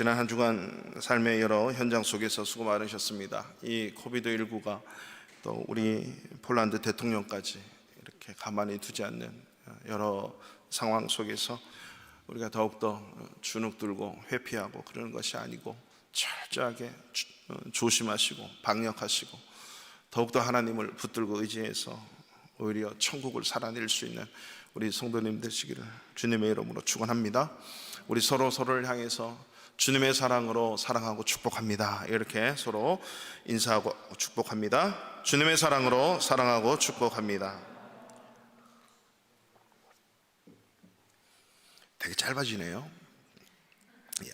지난 한 주간 삶의 여러 현장 속에서 수고 많으셨습니다. 이 코비드19가 또 우리 폴란드 대통령까지 이렇게 가만히 두지 않는 여러 상황 속에서 우리가 더욱더 주눅들고 회피하고 그러는 것이 아니고 철저하게 조심하시고 방역하시고 더욱더 하나님을 붙들고 의지해서 오히려 천국을 살아낼 수 있는 우리 성도님 되시기를 주님의 이름으로 축원합니다. 우리 서로를 향해서 주님의 사랑으로 사랑하고 축복합니다. 이렇게 서로 인사하고 축복합니다. 주님의 사랑으로 사랑하고 축복합니다. 되게 짧아지네요.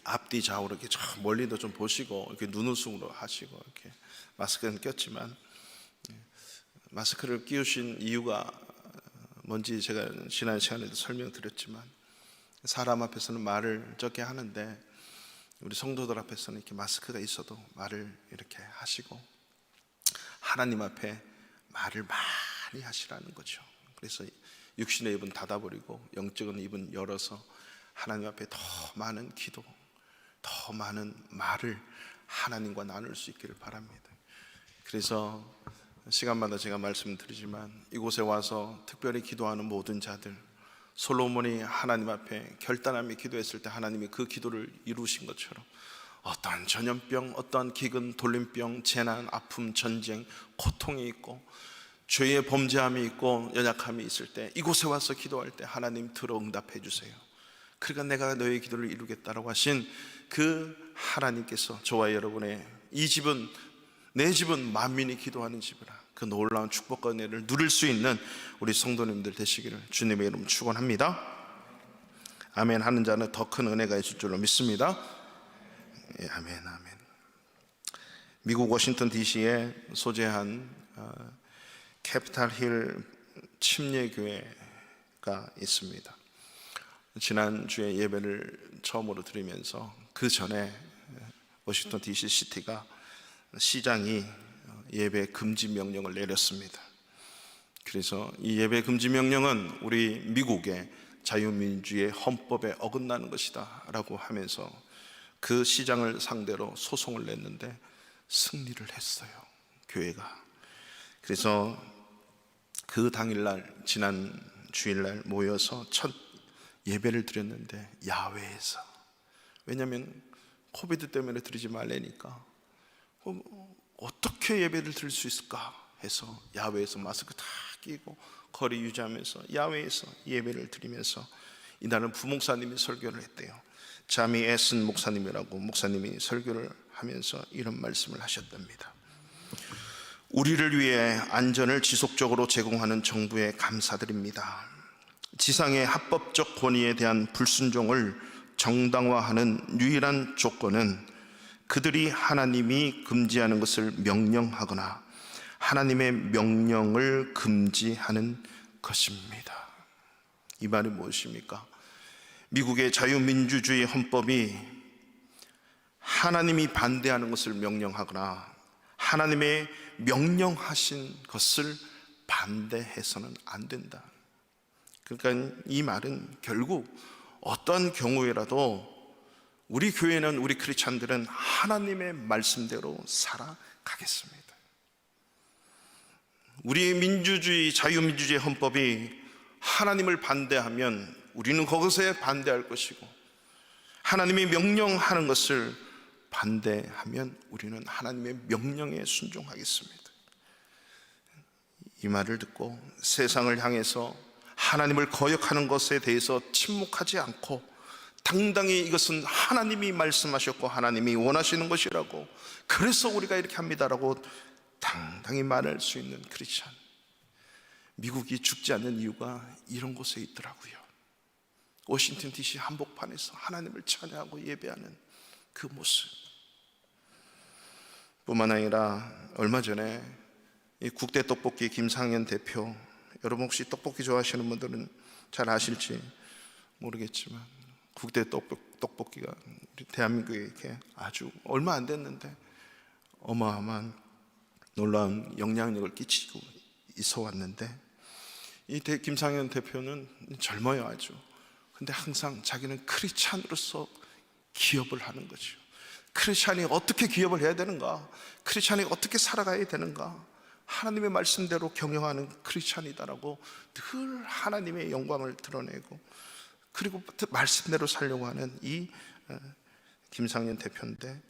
앞뒤 좌우로 이렇게 저 멀리도 좀 보시고 이렇게 눈웃음으로 하시고 이렇게 마스크는 꼈지만 마스크를 끼우신 이유가 뭔지 제가 지난 시간에도 설명드렸지만 사람 앞에서는 말을 적게 하는데 우리 성도들 앞에서는 이렇게 마스크가 있어도 말을 이렇게 하시고 하나님 앞에 말을 많이 하시라는 거죠. 그래서 육신의 입은 닫아버리고 영적인 입은 열어서 하나님 앞에 더 많은 기도, 더 많은 말을 하나님과 나눌 수 있기를 바랍니다. 그래서 시간마다 제가 말씀드리지만 이곳에 와서 특별히 기도하는 모든 자들, 솔로몬이 하나님 앞에 결단하며 기도했을 때 하나님이 그 기도를 이루신 것처럼 어떠한 전염병, 어떠한 기근, 돌림병, 재난, 아픔, 전쟁, 고통이 있고 죄의 범죄함이 있고 연약함이 있을 때 이곳에 와서 기도할 때 하나님 들어 응답해 주세요. 그러니까 내가 너의 기도를 이루겠다라고 하신 그 하나님께서 저와 여러분의 이 집은, 내 집은 만민이 기도하는 집이라 그 놀라운 축복과 은혜를 누릴 수 있는 우리 성도님들 되시기를 주님의 이름 축원합니다. 아멘 하는 자는 더 큰 은혜가 있을 줄로 믿습니다. 예, 아멘. 미국 워싱턴 DC에 소재한 캐피탈 힐 침례교회가 있습니다. 지난주에 예배를 처음으로 드리면서 그 전에 워싱턴 DC 시티가 시장이 예배 금지 명령을 내렸습니다. 그래서 이 예배 금지 명령은 우리 미국의 자유민주의 헌법에 어긋나는 것이다 라고 하면서 그 시장을 상대로 소송을 냈는데 승리를 했어요, 교회가. 그래서 그 당일날, 지난 주일날 모여서 첫 예배를 드렸는데 야외에서, 왜냐하면 코비드 때문에 드리지 말라니까 어떻게 예배를 드릴 수 있을까 해서 야외에서 마스크 다 끼고 거리 유지하면서 야외에서 예배를 드리면서 이날은 부목사님이 설교를 했대요. 자미 에슨 목사님이라고 목사님이 설교를 하면서 이런 말씀을 하셨답니다. 우리를 위해 안전을 지속적으로 제공하는 정부에 감사드립니다. 지상의 합법적 권위에 대한 불순종을 정당화하는 유일한 조건은 그들이 하나님이 금지하는 것을 명령하거나 하나님의 명령을 금지하는 것입니다. 이 말이 무엇입니까? 미국의 자유민주주의 헌법이 하나님이 반대하는 것을 명령하거나 하나님의 명령하신 것을 반대해서는 안 된다. 그러니까 이 말은 결국 어떤 경우에라도 우리 교회는, 우리 크리스찬들은 하나님의 말씀대로 살아가겠습니다. 우리 민주주의, 자유민주주의 헌법이 하나님을 반대하면 우리는 그것에 반대할 것이고 하나님이 명령하는 것을 반대하면 우리는 하나님의 명령에 순종하겠습니다. 이 말을 듣고 세상을 향해서 하나님을 거역하는 것에 대해서 침묵하지 않고 당당히 이것은 하나님이 말씀하셨고 하나님이 원하시는 것이라고, 그래서 우리가 이렇게 합니다라고 당당히 말할 수 있는 크리스찬, 미국이 죽지 않는 이유가 이런 곳에 있더라고요. 워싱턴 DC 한복판에서 하나님을 찬양하고 예배하는 그 모습. 뿐만 아니라 얼마 전에 이 국대 떡볶이 김상현 대표, 여러분 혹시 떡볶이 좋아하시는 분들은 잘 아실지 모르겠지만 국대 떡볶이가 우리 대한민국에 이렇게 아주 얼마 안 됐는데 어마어마한 놀라운 영향력을 끼치고 있어 왔는데, 이 김상현 대표는 젊어요 아주. 근데 항상 자기는 크리스찬으로서 기업을 하는 거죠. 크리스찬이 어떻게 기업을 해야 되는가? 크리스찬이 어떻게 살아가야 되는가? 하나님의 말씀대로 경영하는 크리스찬이다라고 늘 하나님의 영광을 드러내고, 그리고 말씀대로 살려고 하는 이 김상현 대표인데,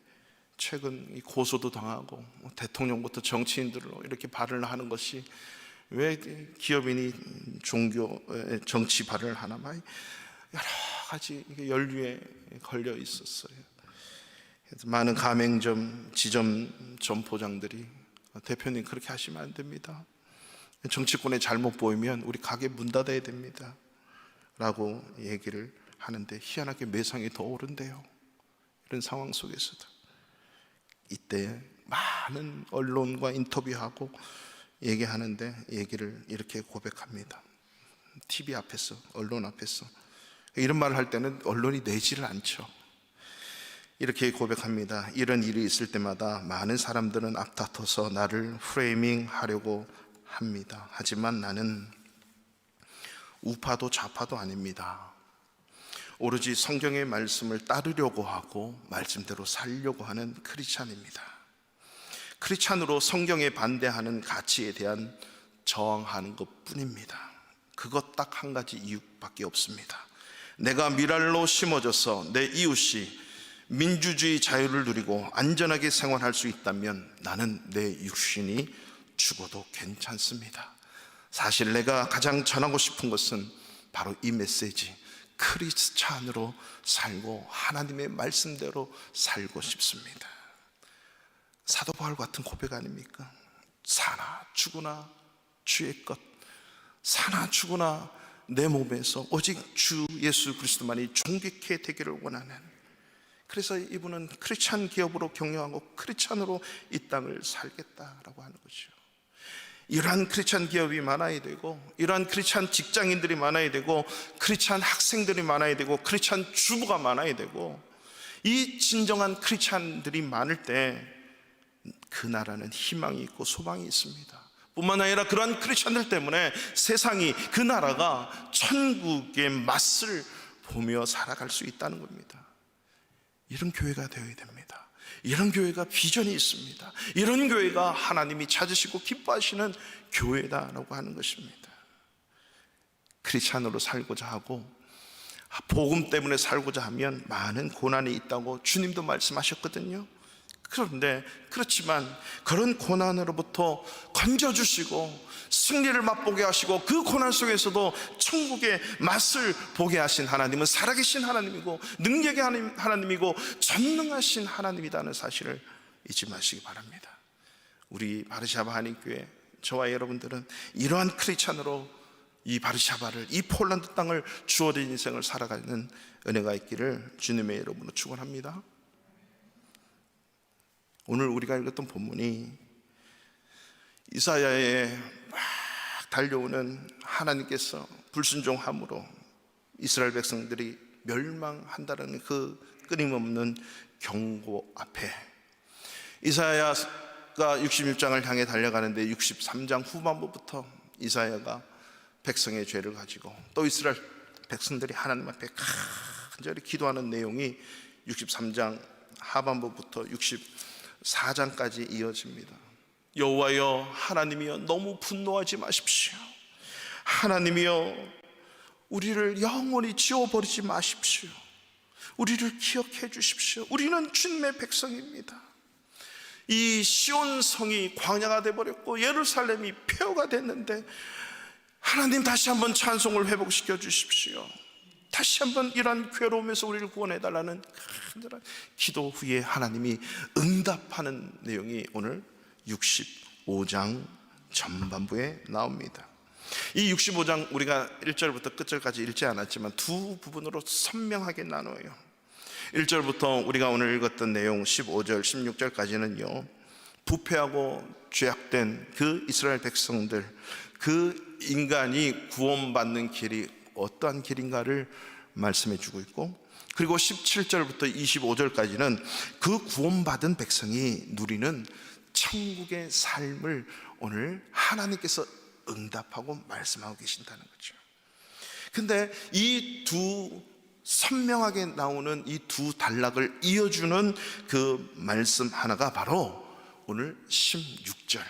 최근 이 고소도 당하고 대통령부터 정치인들로 이렇게 발언을 하는 것이 왜 기업인이 정치 발언을 하나, 막 여러 가지 연류에 걸려 있었어요. 많은 가맹점, 지점 점포장들이 대표님 그렇게 하시면 안 됩니다. 정치권에 잘못 보이면 우리 가게 문 닫아야 됩니다 라고 얘기를 하는데, 희한하게 매상이 더 오른대요. 이런 상황 속에서도 이때 많은 언론과 인터뷰하고 얘기하는데, 얘기를 이렇게 고백합니다. TV 앞에서, 언론 앞에서. 이런 말을 할 때는 언론이 내지를 않죠. 이렇게 고백합니다. 이런 일이 있을 때마다 많은 사람들은 앞다퉈서 나를 프레이밍 하려고 합니다. 하지만 나는 우파도 좌파도 아닙니다. 오로지 성경의 말씀을 따르려고 하고 말씀대로 살려고 하는 크리스찬입니다. 크리스찬으로 성경에 반대하는 가치에 대한 저항하는 것뿐입니다. 그것 딱 한 가지 이유밖에 없습니다. 내가 미랄로 심어져서 내 이웃이 민주주의 자유를 누리고 안전하게 생활할 수 있다면 나는 내 육신이 죽어도 괜찮습니다. 사실 내가 가장 전하고 싶은 것은 바로 이 메시지, 크리스찬으로 살고 하나님의 말씀대로 살고 싶습니다. 사도 바울 같은 고백 아닙니까? 사나 죽으나 주의 것, 사나 죽으나 내 몸에서 오직 주 예수 그리스도만이 존귀케 되기를 원하는, 그래서 이분은 크리스찬 기업으로 경영하고 크리스찬으로 이 땅을 살겠다라고 하는 거죠. 이러한 크리스찬 기업이 많아야 되고, 이러한 크리스찬 직장인들이 많아야 되고, 크리스찬 학생들이 많아야 되고, 크리스찬 주부가 많아야 되고, 이 진정한 크리스찬들이 많을 때 그 나라는 희망이 있고 소망이 있습니다. 뿐만 아니라 그러한 크리스찬들 때문에 세상이, 그 나라가 천국의 맛을 보며 살아갈 수 있다는 겁니다. 이런 교회가 되어야 됩니다. 이런 교회가 비전이 있습니다. 이런 교회가 하나님이 찾으시고 기뻐하시는 교회다라고 하는 것입니다. 크리스찬으로 살고자 하고 복음 때문에 살고자 하면 많은 고난이 있다고 주님도 말씀하셨거든요. 그런데 그렇지만 그런 고난으로부터 건져주시고 승리를 맛보게 하시고 그 고난 속에서도 천국의 맛을 보게 하신 하나님은 살아계신 하나님이고 능력의 하나님이고 전능하신 하나님이라는 사실을 잊지 마시기 바랍니다. 우리 바르샤바 한인교회, 저와 여러분들은 이러한 크리스찬으로 이 바르샤바를, 이 폴란드 땅을 주어진 인생을 살아가는 은혜가 있기를 주님의 이름으로 축원합니다. 오늘 우리가 읽었던 본문이 이사야의 막 달려오는 하나님께서 불순종함으로 이스라엘 백성들이 멸망한다는 그 끊임없는 경고 앞에 이사야가 66장을 향해 달려가는데 63장 후반부부터 이사야가 백성의 죄를 가지고 또 이스라엘 백성들이 하나님 앞에 간절히 기도하는 내용이 63장 하반부부터 64장까지 이어집니다. 여호와여 하나님이여 너무 분노하지 마십시오. 하나님이여 우리를 영원히 지워버리지 마십시오. 우리를 기억해 주십시오. 우리는 주님의 백성입니다. 이 시온 성이 광야가 되어버렸고 예루살렘이 폐허가 됐는데 하나님 다시 한번 찬송을 회복시켜 주십시오. 다시 한번 이러한 괴로움에서 우리를 구원해달라는 간절한 기도 후에 하나님이 응답하는 내용이 오늘 65장 전반부에 나옵니다. 이 65장 우리가 1절부터 끝절까지 읽지 않았지만 두 부분으로 선명하게 나눠요. 1절부터 우리가 오늘 읽었던 내용 15절 16절까지는요 부패하고 죄악된 그 이스라엘 백성들, 그 인간이 구원받는 길이 어떠한 길인가를 말씀해 주고 있고, 그리고 17절부터 25절까지는 그 구원받은 백성이 누리는 천국의 삶을 오늘 하나님께서 응답하고 말씀하고 계신다는 거죠. 근데 이 두 선명하게 나오는 이 두 단락을 이어주는 그 말씀 하나가 바로 오늘 16절입니다.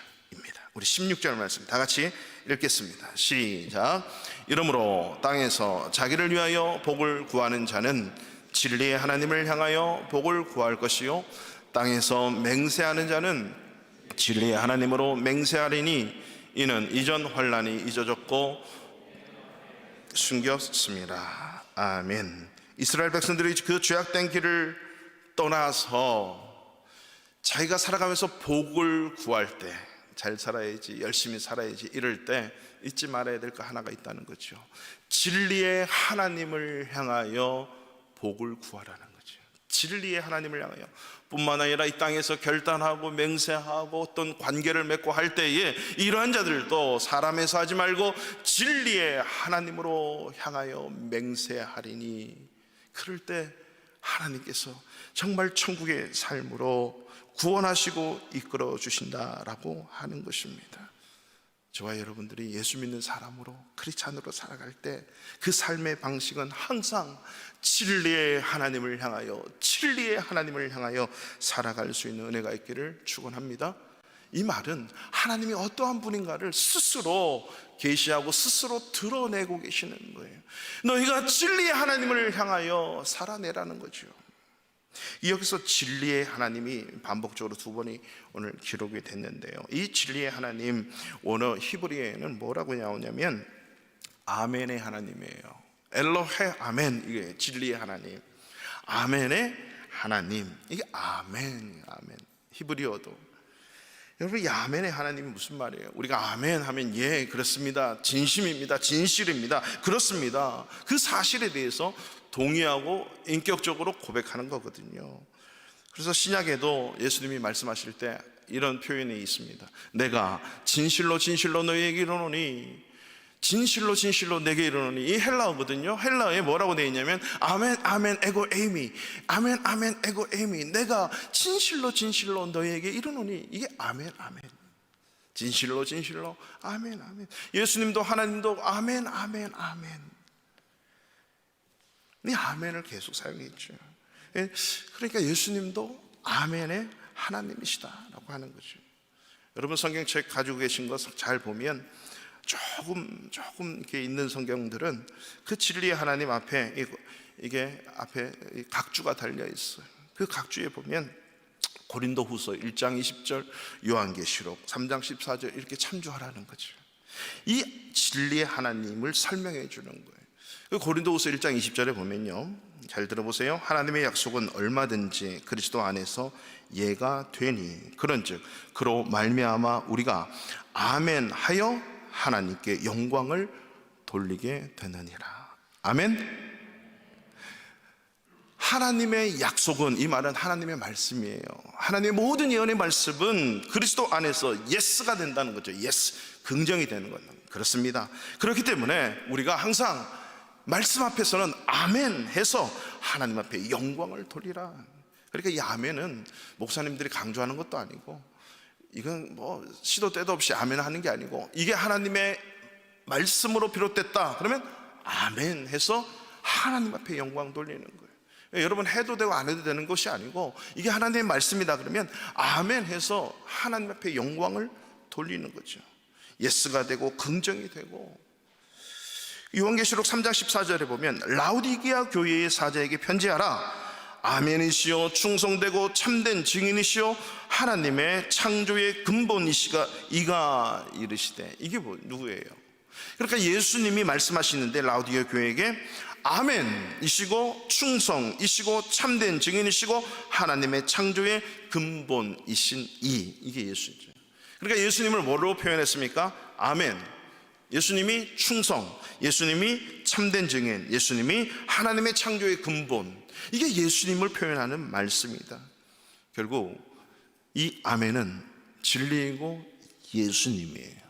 우리 16절 말씀 다 같이 읽겠습니다. 시작. 이러므로 땅에서 자기를 위하여 복을 구하는 자는 진리의 하나님을 향하여 복을 구할 것이요 땅에서 맹세하는 자는 진리의 하나님으로 맹세하리니 이는 이전 환난이 잊어졌고 숨겼습니다. 아멘. 이스라엘 백성들이 그 죄악된 길을 떠나서 자기가 살아가면서 복을 구할 때, 잘 살아야지, 열심히 살아야지 이럴 때 잊지 말아야 될 거 하나가 있다는 거죠. 진리의 하나님을 향하여 복을 구하라는 거죠. 진리의 하나님을 향하여 뿐만 아니라 이 땅에서 결단하고 맹세하고 어떤 관계를 맺고 할 때에 이러한 자들도 사람에서 하지 말고 진리의 하나님으로 향하여 맹세하리니, 그럴 때 하나님께서 정말 천국의 삶으로 구원하시고 이끌어 주신다라고 하는 것입니다. 저와 여러분들이 예수 믿는 사람으로, 크리스찬으로 살아갈 때 그 삶의 방식은 항상 진리의 하나님을 향하여, 진리의 하나님을 향하여 살아갈 수 있는 은혜가 있기를 축원합니다. 이 말은 하나님이 어떠한 분인가를 스스로 계시하고 스스로 드러내고 계시는 거예요. 너희가 진리의 하나님을 향하여 살아내라는 거죠. 여기서 진리의 하나님이 반복적으로 두 번이 오늘 기록이 됐는데요, 이 진리의 하나님 원어 히브리어에는 뭐라고 나오냐면 아멘의 하나님이에요. 엘로헤 아멘, 이게 진리의 하나님, 아멘의 하나님, 이게 아멘, 아멘. 히브리어도 여러분, 이 아멘의 하나님이 무슨 말이에요? 우리가 아멘 하면 예 그렇습니다, 진심입니다, 진실입니다, 그렇습니다, 그 사실에 대해서 동의하고 인격적으로 고백하는 거거든요. 그래서 신약에도 예수님이 말씀하실 때 이런 표현이 있습니다. 내가 진실로 진실로 너희에게 이르노니, 진실로 진실로 내게 이르노니, 이 헬라어거든요. 헬라어에 뭐라고 되어 있냐면 아멘 아멘 에고 에이미, 아멘 아멘 에고 에이미, 내가 진실로 진실로 너희에게 이르노니, 이게 아멘 아멘, 진실로 진실로 아멘 아멘. 예수님도 하나님도 아멘 아멘 아멘, 이 아멘을 계속 사용했죠. 그러니까 예수님도 아멘의 하나님이시다라고 하는 거죠. 여러분, 성경책 가지고 계신 거 잘 보면 조금 이렇게 있는 성경들은 그 진리의 하나님 앞에 이게 앞에 각주가 달려 있어요. 그 각주에 보면 고린도후서 1장 20절, 요한계시록 3장 14절 이렇게 참조하라는 거죠. 이 진리의 하나님을 설명해 주는 거예요. 고린도후서 1장 20절에 보면요, 잘 들어보세요. 하나님의 약속은 얼마든지 그리스도 안에서 예가 되니 그런즉 그로 말미암아 우리가 아멘 하여 하나님께 영광을 돌리게 되느니라. 아멘. 하나님의 약속은, 이 말은 하나님의 말씀이에요. 하나님의 모든 예언의 말씀은 그리스도 안에서 예스가 된다는 거죠. 예스, 긍정이 되는 것. 그렇습니다. 그렇기 때문에 우리가 항상 말씀 앞에서는 아멘 해서 하나님 앞에 영광을 돌리라. 그러니까 이 아멘은 목사님들이 강조하는 것도 아니고, 이건 뭐 시도 때도 없이 아멘 하는 게 아니고, 이게 하나님의 말씀으로 비롯됐다 그러면 아멘 해서 하나님 앞에 영광 돌리는 거예요. 여러분, 해도 되고 안 해도 되는 것이 아니고, 이게 하나님의 말씀이다 그러면 아멘 해서 하나님 앞에 영광을 돌리는 거죠. 예스가 되고 긍정이 되고. 요한계시록 3장 14절에 보면 라우디게아 교회의 사자에게 편지하라. 아멘이시여 충성되고 참된 증인이시여 하나님의 창조의 근본이시가 이가 이르시되. 이게 누구예요? 그러니까 예수님이 말씀하시는데 라우디게아 교회에게 아멘이시고 충성이시고 참된 증인이시고 하나님의 창조의 근본이신 이게 예수죠. 그러니까 예수님을 뭐로 표현했습니까? 아멘. 예수님이 충성, 예수님이 참된 증인, 예수님이 하나님의 창조의 근본, 이게 예수님을 표현하는 말씀이다. 결국 이 아멘은 진리이고 예수님이에요.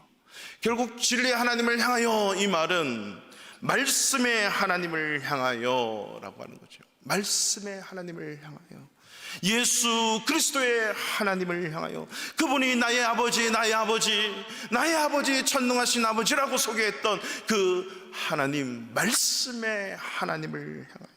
결국 진리의 하나님을 향하여, 이 말은 말씀의 하나님을 향하여 라고 하는 거죠. 말씀의 하나님을 향하여, 예수 그리스도의 하나님을 향하여, 그분이 나의 아버지, 나의 아버지, 나의 아버지, 전능하신 아버지라고 소개했던 그 하나님, 말씀의 하나님을 향하여.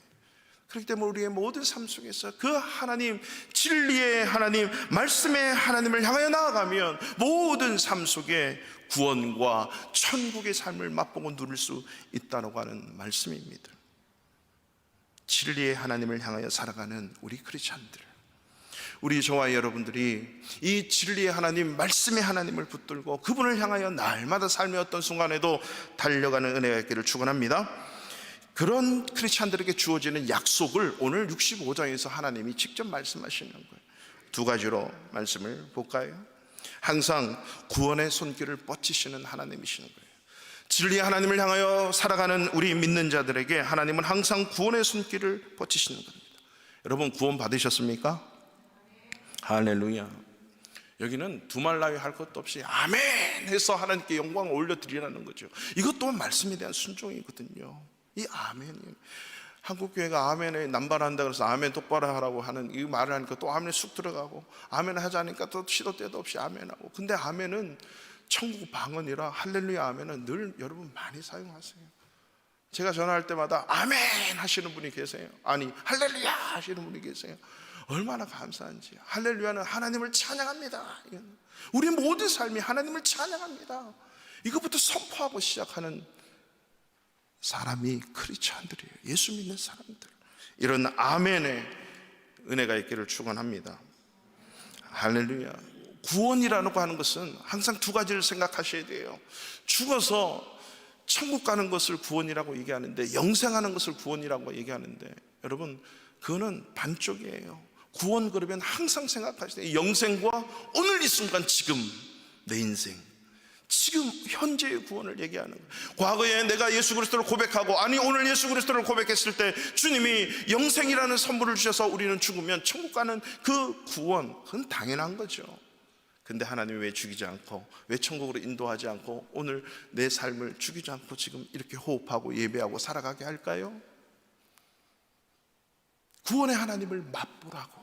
그렇기 때문에 우리의 모든 삶 속에서 그 하나님, 진리의 하나님, 말씀의 하나님을 향하여 나아가면 모든 삶 속에 구원과 천국의 삶을 맛보고 누릴 수 있다고 하는 말씀입니다. 진리의 하나님을 향하여 살아가는 우리 크리스찬들, 우리 저와 여러분들이 이 진리의 하나님, 말씀의 하나님을 붙들고 그분을 향하여 날마다 삶의 어떤 순간에도 달려가는 은혜가 있기를 축원합니다. 그런 크리스찬들에게 주어지는 약속을 오늘 65장에서 하나님이 직접 말씀하시는 거예요. 두 가지로 말씀을 볼까요? 항상 구원의 손길을 뻗치시는 하나님이시는 거예요. 진리의 하나님을 향하여 살아가는 우리 믿는 자들에게 하나님은 항상 구원의 손길을 뻗치시는 겁니다. 여러분, 구원 받으셨습니까? 할렐루야. 여기는 두말라위 할 것도 없이 아멘 해서 하나님께 영광을 올려드리라는 거죠. 이것 또한 말씀에 대한 순종이거든요. 이 아멘이, 한국교회가 아멘에 남발한다 그래서 아멘 똑바로 하라고 하는 이 말을 하니까 또 아멘에 쑥 들어가고, 아멘 하자니까 또 시도 때도 없이 아멘하고. 근데 아멘은 천국 방언이라 할렐루야 아멘은 늘 여러분 많이 사용하세요. 제가 전화할 때마다 아멘 하시는 분이 계세요. 아니 할렐루야 하시는 분이 계세요. 얼마나 감사한지. 할렐루야는 하나님을 찬양합니다. 우리 모든 삶이 하나님을 찬양합니다. 이것부터 선포하고 시작하는 사람이 크리스찬들이에요. 예수 믿는 사람들. 이런 아멘의 은혜가 있기를 축원합니다. 할렐루야. 구원이라고 하는 것은 항상 두 가지를 생각하셔야 돼요. 죽어서 천국 가는 것을 구원이라고 얘기하는데, 영생하는 것을 구원이라고 얘기하는데, 여러분 그거는 반쪽이에요. 구원 그러면 항상 생각하셔야 돼요. 영생과 오늘 이 순간, 지금 내 인생, 지금 현재의 구원을 얘기하는 거예요. 과거에 내가 예수 그리스도를 고백하고, 아니 오늘 예수 그리스도를 고백했을 때 주님이 영생이라는 선물을 주셔서 우리는 죽으면 천국 가는 그 구원, 그건 당연한 거죠. 근데 하나님이 왜 죽이지 않고, 왜 천국으로 인도하지 않고 오늘 내 삶을 죽이지 않고 지금 이렇게 호흡하고 예배하고 살아가게 할까요? 구원의 하나님을 맛보라고.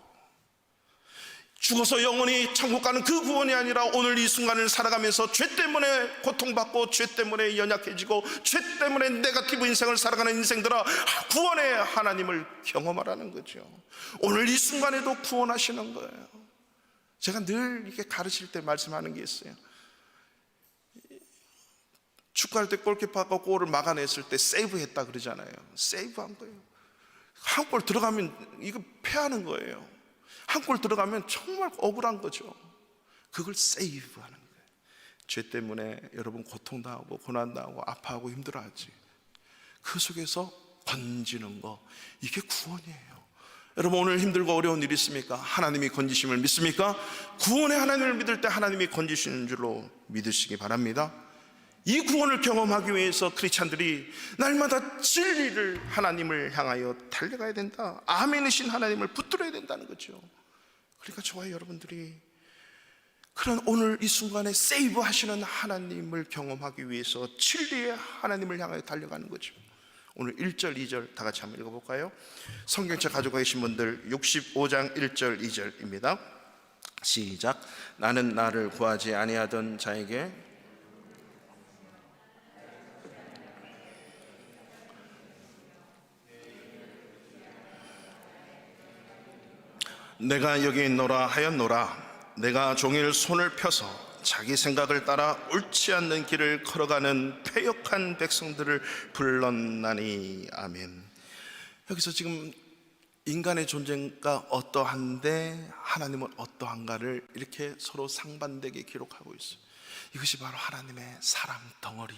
죽어서 영원히 천국 가는 그 구원이 아니라 오늘 이 순간을 살아가면서 죄 때문에 고통받고, 죄 때문에 연약해지고, 죄 때문에 네거티브 인생을 살아가는 인생들아, 구원의 하나님을 경험하라는 거죠. 오늘 이 순간에도 구원하시는 거예요. 제가 늘 이렇게 가르칠 때 말씀하는 게 있어요. 축구할 때 골키퍼가 골을 막아냈을 때 세이브했다 그러잖아요. 세이브한 거예요. 한 골 들어가면 이거 패하는 거예요. 한 골 들어가면 정말 억울한 거죠. 그걸 세이브하는 거예요. 죄 때문에 여러분 고통당하고 고난당하고 아파하고 힘들어하지. 그 속에서 건지는 거, 이게 구원이에요. 여러분 오늘 힘들고 어려운 일이 있습니까? 하나님이 건지심을 믿습니까? 구원의 하나님을 믿을 때 하나님이 건지시는 줄로 믿으시기 바랍니다. 이 구원을 경험하기 위해서 크리스찬들이 날마다 진리를, 하나님을 향하여 달려가야 된다. 아멘이신 하나님을 붙들어야 된다는 거죠. 그러니까 저와 여러분들이 그런 오늘 이 순간에 세이브 하시는 하나님을 경험하기 위해서 진리의 하나님을 향하여 달려가는 거죠. 오늘 1절 2절 다 같이 한번 읽어볼까요? 성경책 가지고 계신 분들 65장 1절 2절입니다 시작. 나는 나를 구하지 아니하던 자에게 내가 여기 있노라 하였노라. 내가 종일 손을 펴서 자기 생각을 따라 옳지 않는 길을 걸어가는 패역한 백성들을 불렀나니. 아멘. 여기서 지금 인간의 존재가 어떠한데 하나님은 어떠한가를 이렇게 서로 상반되게 기록하고 있어요. 이것이 바로 하나님의 사랑 덩어리,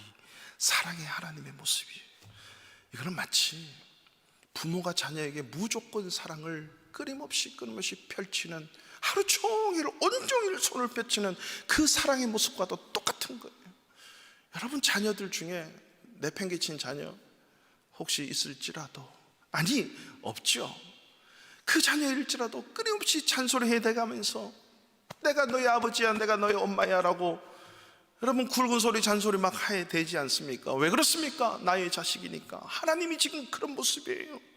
사랑의 하나님의 모습이에요. 이거는 마치 부모가 자녀에게 무조건 사랑을 끊임없이 펼치는, 하루 종일 온종일 손을 펼치는 그 사랑의 모습과도 똑같은 거예요. 여러분 자녀들 중에 내팽개친 자녀 혹시 있을지라도, 아니 없죠. 그 자녀일지라도 끊임없이 잔소리해 대가면서 내가 너희 아버지야, 내가 너희 엄마야 라고 여러분 굵은 소리 잔소리 막 해야 되지 않습니까? 왜 그렇습니까? 나의 자식이니까. 하나님이 지금 그런 모습이에요.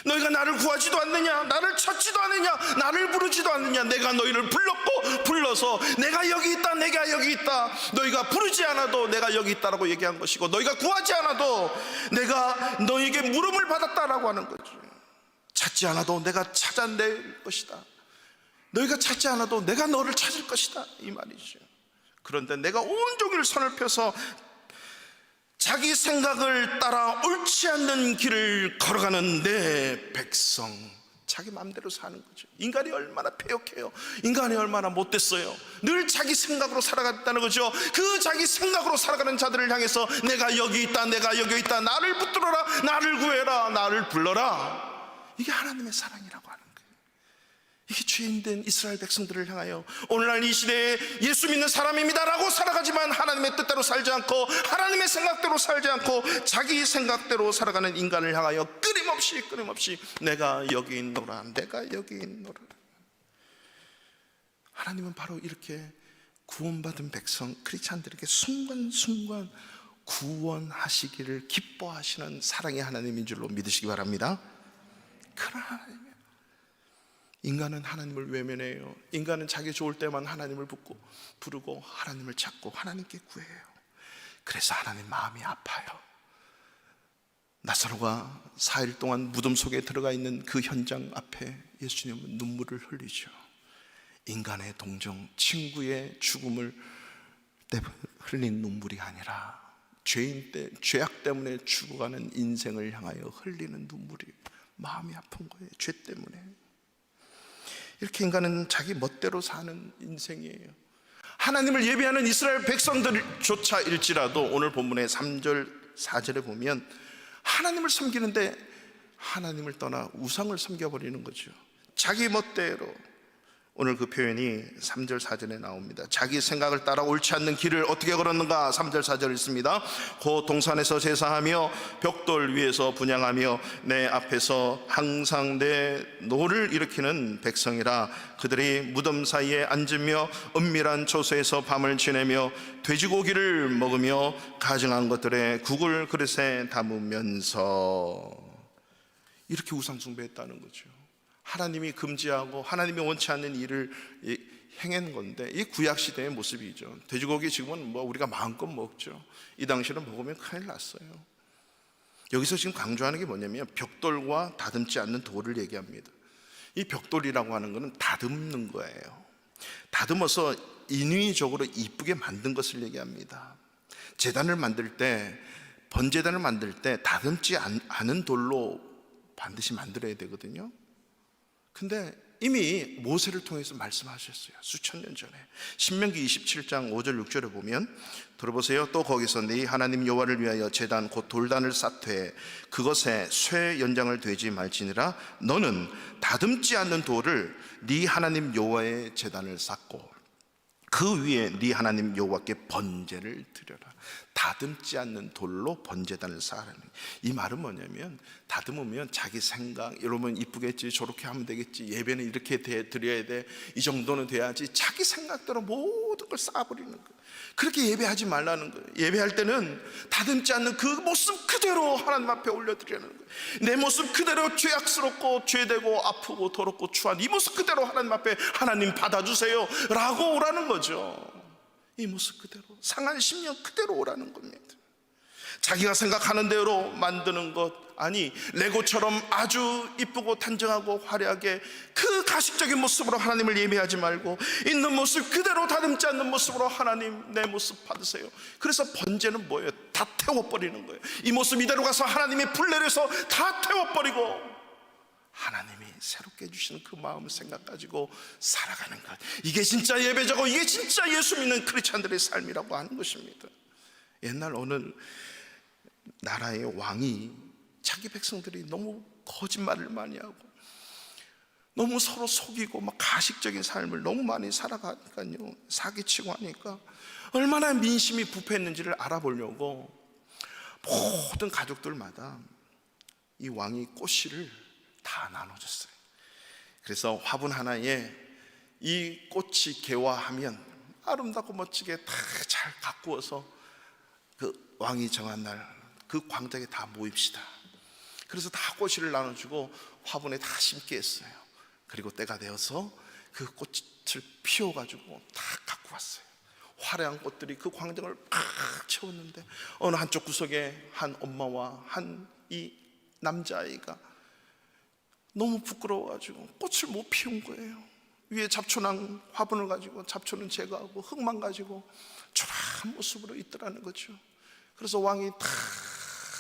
너희가 나를 구하지도 않느냐, 나를 찾지도 않느냐, 나를 부르지도 않느냐. 내가 너희를 불러서 내가 여기 있다, 내가 여기 있다. 너희가 부르지 않아도 내가 여기 있다라고 얘기한 것이고, 너희가 구하지 않아도 내가 너희에게 물음을 받았다라고 하는 거죠. 찾지 않아도 내가 찾아낼 것이다. 너희가 찾지 않아도 내가 너를 찾을 것이다, 이 말이죠. 그런데 내가 온종일 손을 펴서 자기 생각을 따라 옳지 않는 길을 걸어가는 내 백성, 자기 마음대로 사는 거죠. 인간이 얼마나 패역해요. 인간이 얼마나 못됐어요. 늘 자기 생각으로 살아갔다는 거죠. 그 자기 생각으로 살아가는 자들을 향해서 내가 여기 있다, 내가 여기 있다, 나를 붙들어라, 나를 구해라, 나를 불러라, 이게 하나님의 사랑이라고 하는 거예요. 이게 죄인된 이스라엘 백성들을 향하여 오늘날 이 시대에 예수 믿는 사람입니다라고 살아가지만 하나님의 뜻대로 살지 않고 하나님의 생각대로 살지 않고 자기 생각대로 살아가는 인간을 향하여 끊임없이 내가 여기 있노라, 내가 여기 있노라. 하나님은 바로 이렇게 구원받은 백성 크리스찬들에게 순간순간 구원하시기를 기뻐하시는 사랑의 하나님인 줄로 믿으시기 바랍니다. 그러나 하나님이에요. 인간은 하나님을 외면해요. 인간은 자기 좋을 때만 하나님을 부르고 하나님을 찾고 하나님께 구해요. 그래서 하나님 마음이 아파요. 나사로가 4일 동안 무덤 속에 들어가 있는 그 현장 앞에 예수님은 눈물을 흘리죠. 인간의 동정, 친구의 죽음을 흘린 눈물이 아니라 죄악 때문에 죽어가는 인생을 향하여 흘리는 눈물이 마음이 아픈 거예요. 죄 때문에. 이렇게 인간은 자기 멋대로 사는 인생이에요. 하나님을 예배하는 이스라엘 백성들조차일지라도 오늘 본문의 3절 4절에 보면 하나님을 섬기는데 하나님을 떠나 우상을 섬겨버리는 거죠. 자기 멋대로. 오늘 그 표현이 3절 4절에 나옵니다. 자기 생각을 따라 옳지 않는 길을 어떻게 걸었는가? 3절 4절 있습니다. 곧 동산에서 제사하며 벽돌 위에서 분향하며 내 앞에서 항상 내 노를 일으키는 백성이라. 그들이 무덤 사이에 앉으며 은밀한 초소에서 밤을 지내며 돼지고기를 먹으며 가증한 것들의 국을 그릇에 담으면서 이렇게 우상 숭배했다는 거죠. 하나님이 금지하고 하나님이 원치 않는 일을 행한 건데, 이 구약시대의 모습이죠. 돼지고기 지금은 뭐 우리가 마음껏 먹죠. 이 당시에는 먹으면 큰일 났어요. 여기서 지금 강조하는 게 뭐냐면 벽돌과 다듬지 않는 돌을 얘기합니다. 이 벽돌이라고 하는 것은 다듬는 거예요. 다듬어서 인위적으로 이쁘게 만든 것을 얘기합니다. 제단을 만들 때, 번제단을 만들 때 다듬지 않은 돌로 반드시 만들어야 되거든요. 근데 이미 모세를 통해서 말씀하셨어요. 수천 년 전에. 신명기 27장 5절 6절에 보면 들어보세요. 또 거기서 네 하나님 여호와를 위하여 제단 곧 돌단을 쌓되 그것에 쇠 연장을 되지 말지니라. 너는 다듬지 않는 돌을 네 하나님 여호와의 제단을 쌓고 그 위에 네 하나님 여호와께 번제를 드려라. 다듬지 않는 돌로 번제단을 쌓으라는, 이 말은 뭐냐면 다듬으면 자기 생각, 이러면 이쁘겠지, 저렇게 하면 되겠지, 예배는 이렇게 드려야 돼, 이 정도는 돼야지, 자기 생각대로 모든 걸 쌓아버리는 거예요. 그렇게 예배하지 말라는 거예요. 예배할 때는 다듬지 않는 그 모습 그대로 하나님 앞에 올려드리는 거예요. 내 모습 그대로 죄악스럽고 죄되고 아프고 더럽고 추한 이 모습 그대로 하나님 앞에 하나님 받아주세요 라고 오라는 거죠. 이 모습 그대로, 상한 심령 그대로 오라는 겁니다. 자기가 생각하는 대로 만드는 것, 아니 레고처럼 아주 이쁘고 단정하고 화려하게 그 가식적인 모습으로 하나님을 예배하지 말고 있는 모습 그대로 다듬지 않는 모습으로 하나님 내 모습 받으세요. 그래서 번제는 뭐예요? 다 태워버리는 거예요. 이 모습 이대로 가서 하나님의 불내려서 다 태워버리고 하나님이 새롭게 해주시는 그 마음을 생각 가지고 살아가는 것, 이게 진짜 예배자고 이게 진짜 예수 믿는 크리스찬들의 삶이라고 하는 것입니다. 옛날 어느 나라의 왕이 자기 백성들이 너무 거짓말을 많이 하고 너무 서로 속이고 막 가식적인 삶을 너무 많이 살아가니까요, 사기치고 하니까 얼마나 민심이 부패했는지를 알아보려고 모든 가족들마다 이 왕이 꽃씨를 다 나눠줬어요. 그래서 화분 하나에 이 꽃이 개화하면 아름답고 멋지게 다 잘 가꾸어서 그 왕이 정한 날 그 광장에 다 모입시다. 그래서 다 꽃을 나눠주고 화분에 다 심게 했어요. 그리고 때가 되어서 그 꽃을 피워가지고 다 갖고 왔어요. 화려한 꽃들이 그 광장을 팍 채웠는데 어느 한쪽 구석에 한 엄마와 한 이 남자아이가 너무 부끄러워가지고 꽃을 못 피운 거예요. 위에 잡초랑 화분을 가지고 잡초는 제거하고 흙만 가지고 초라한 모습으로 있더라는 거죠. 그래서 왕이 다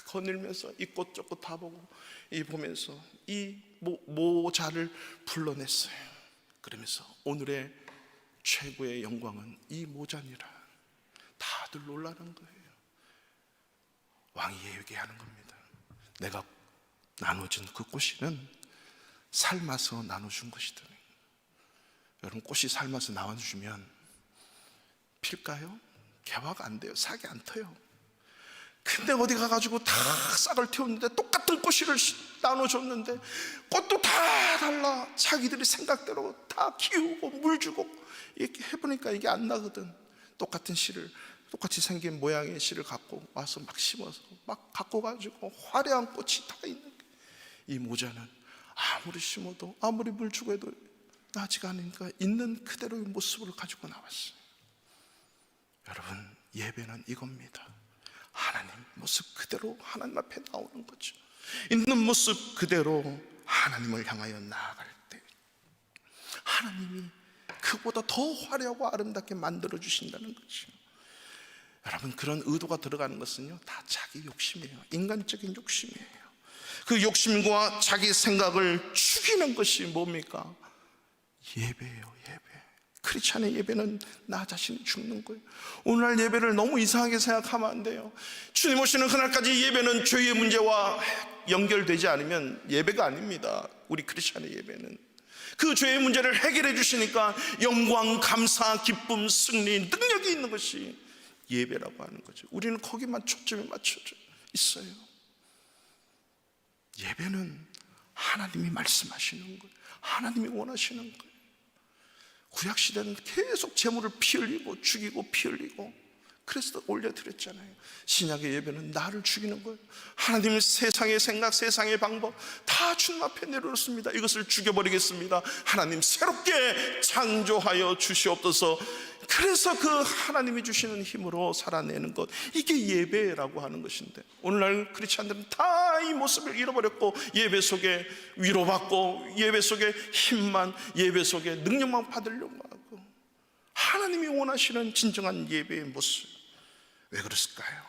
거닐면서 이 꽃 저 꽃 다 보고 이 보면서 이 모자를 불러냈어요. 그러면서 오늘의 최고의 영광은 이 모자니라. 다들 놀라는 거예요. 왕이 얘기하는 겁니다. 내가 나눠준 그 꽃이는 삶아서 나눠준 것이더니, 여러분 꽃이 삶아서 나눠주면 필까요? 개화가 안 돼요. 싹이 안 터요. 근데 어디 가가지고 다 싹을 틔웠는데 똑같은 꽃이를 나눠줬는데 꽃도 다 달라. 자기들이 생각대로 다 키우고 물 주고 이렇게 해보니까 이게 안 나거든. 똑같은 씨를, 똑같이 생긴 모양의 씨를 갖고 와서 막 심어서 막 갖고 가지고 화려한 꽃이 다 있는 거예요. 이 모자는 아무리 심어도 아무리 물 주고 해도 나지가 않으니까 있는 그대로의 모습을 가지고 나왔어요. 여러분, 예배는 이겁니다. 하나님 모습 그대로 하나님 앞에 나오는 거죠. 있는 모습 그대로 하나님을 향하여 나아갈 때 하나님이 그보다 더 화려하고 아름답게 만들어 주신다는 거죠. 여러분, 그런 의도가 들어가는 것은요, 다 자기 욕심이에요. 인간적인 욕심이에요. 그 욕심과 자기 생각을 죽이는 것이 뭡니까? 예배예요. 예배. 크리스찬의 예배는 나 자신이 죽는 거예요. 오늘날 예배를 너무 이상하게 생각하면 안 돼요. 주님 오시는 그날까지 예배는 죄의 문제와 연결되지 않으면 예배가 아닙니다. 우리 크리스찬의 예배는 그 죄의 문제를 해결해 주시니까 영광, 감사, 기쁨, 승리, 능력이 있는 것이 예배라고 하는 거죠. 우리는 거기만 초점이 맞춰져 있어요. 예배는 하나님이 말씀하시는 거예요. 하나님이 원하시는 거예요. 구약시대는 계속 제물을 피 흘리고 죽이고 피 흘리고 그래서 올려드렸잖아요. 신약의 예배는 나를 죽이는 거예요. 하나님은 세상의 생각, 세상의 방법 다 주님 앞에 내려놓습니다. 이것을 죽여버리겠습니다. 하나님 새롭게 창조하여 주시옵소서. 그래서 그 하나님이 주시는 힘으로 살아내는 것, 이게 예배라고 하는 것인데 오늘날 크리스찬들은 다 이 모습을 잃어버렸고 예배 속에 위로받고 예배 속에 힘만, 예배 속에 능력만 받으려고 하고 하나님이 원하시는 진정한 예배의 모습, 왜 그랬을까요?